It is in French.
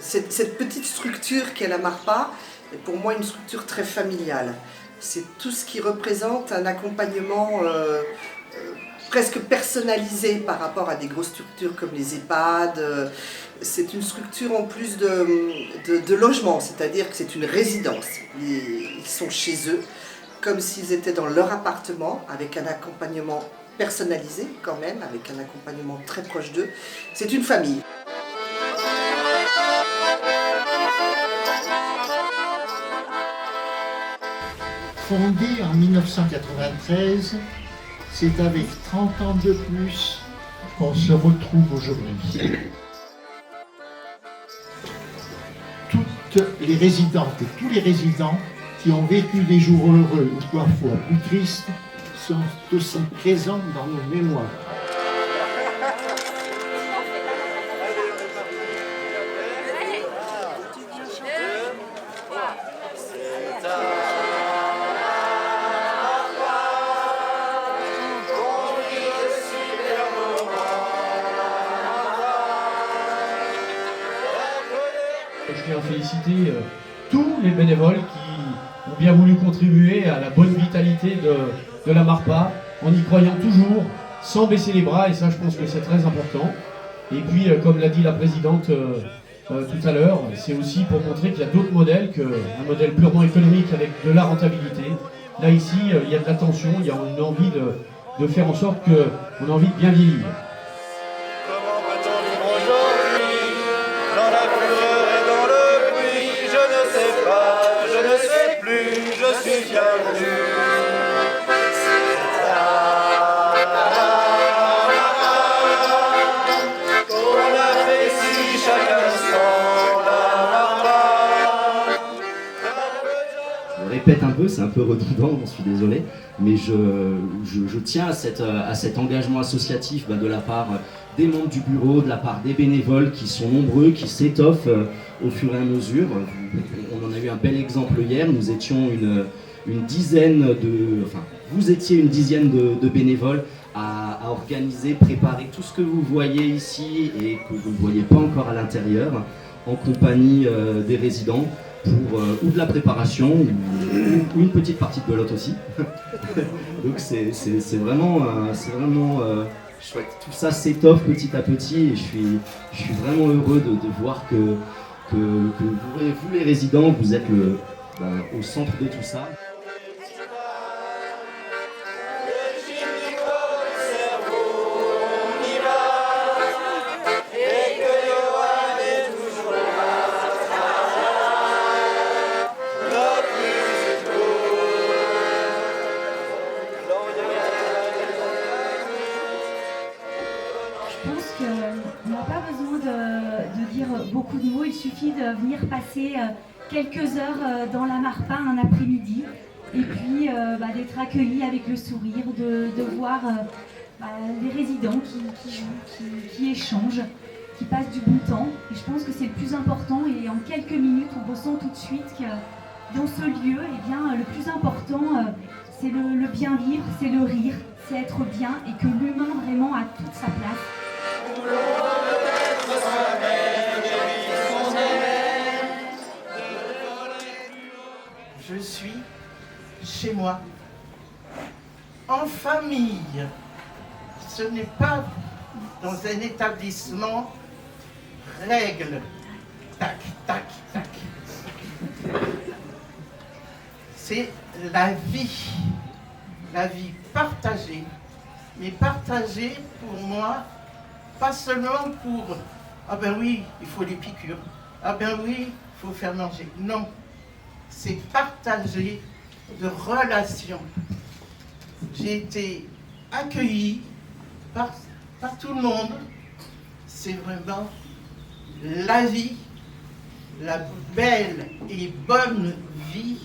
Cette petite structure qu'est la Marpa est pour moi une structure très familiale. C'est tout ce qui représente un accompagnement presque personnalisé par rapport à des grosses structures comme les EHPAD. C'est une structure en plus de logement, c'est-à-dire que c'est une résidence. Ils sont chez eux, comme s'ils étaient dans leur appartement, avec un accompagnement personnalisé quand même, avec un accompagnement très proche d'eux. C'est une famille. Fondée en 1993, c'est avec 30 ans de plus qu'on se retrouve aujourd'hui. Toutes les résidentes et tous les résidents qui ont vécu des jours heureux ou parfois plus tristes sont aussi présents dans nos mémoires. Je tiens à féliciter tous les bénévoles qui ont bien voulu contribuer à la bonne vitalité de la Marpa, en y croyant toujours, sans baisser les bras, et ça je pense que c'est très important. Et puis, comme l'a dit la présidente tout à l'heure, c'est aussi pour montrer qu'il y a d'autres modèles qu'un modèle purement économique avec de la rentabilité. Là ici, il y a de l'attention, il y a une envie de faire en sorte qu'on a envie de bien vieillir. Comment peut-on vivre aujourd'hui dans la fureur et dans le bruit? Je ne sais pas, je ne sais plus, je suis bien venu. Qu'on apprécie chaque instant la Marpa. Je répète un peu, c'est un peu redondant, j'en suis désolé, mais je tiens à cet engagement associatif de la part des membres du bureau, de la part des bénévoles qui sont nombreux, qui s'étoffent au fur et à mesure. On en a eu un bel exemple hier, nous étions une dizaine vous étiez une dizaine de bénévoles à organiser, préparer tout ce que vous voyez ici et que vous ne voyez pas encore à l'intérieur, en compagnie des résidents, pour ou de la préparation ou une petite partie de belote aussi. Donc c'est vraiment chouette. Tout ça s'étoffe petit à petit et je suis vraiment heureux de voir que vous les résidents, vous êtes au centre de tout ça. Je pense qu'on n'a pas besoin de dire beaucoup de mots, il suffit de venir passer quelques heures dans la Marpa un après-midi et puis d'être accueilli avec le sourire, de voir les résidents qui jouent, qui échangent, qui passent du bon temps. Et je pense que c'est le plus important et en quelques minutes on ressent tout de suite que dans ce lieu, le plus important c'est le bien vivre, c'est le rire, c'est être bien et que l'humain vraiment a toute sa place. Je suis chez moi, en famille. Ce n'est pas dans un établissement, règle, tac, tac, tac. C'est la vie partagée, mais partagée pour moi, pas seulement pour « ah ben oui, il faut les piqûres, ah ben oui, il faut faire manger ». Non, c'est partagé de relations. J'ai été accueillie par tout le monde. C'est vraiment la vie, la belle et bonne vie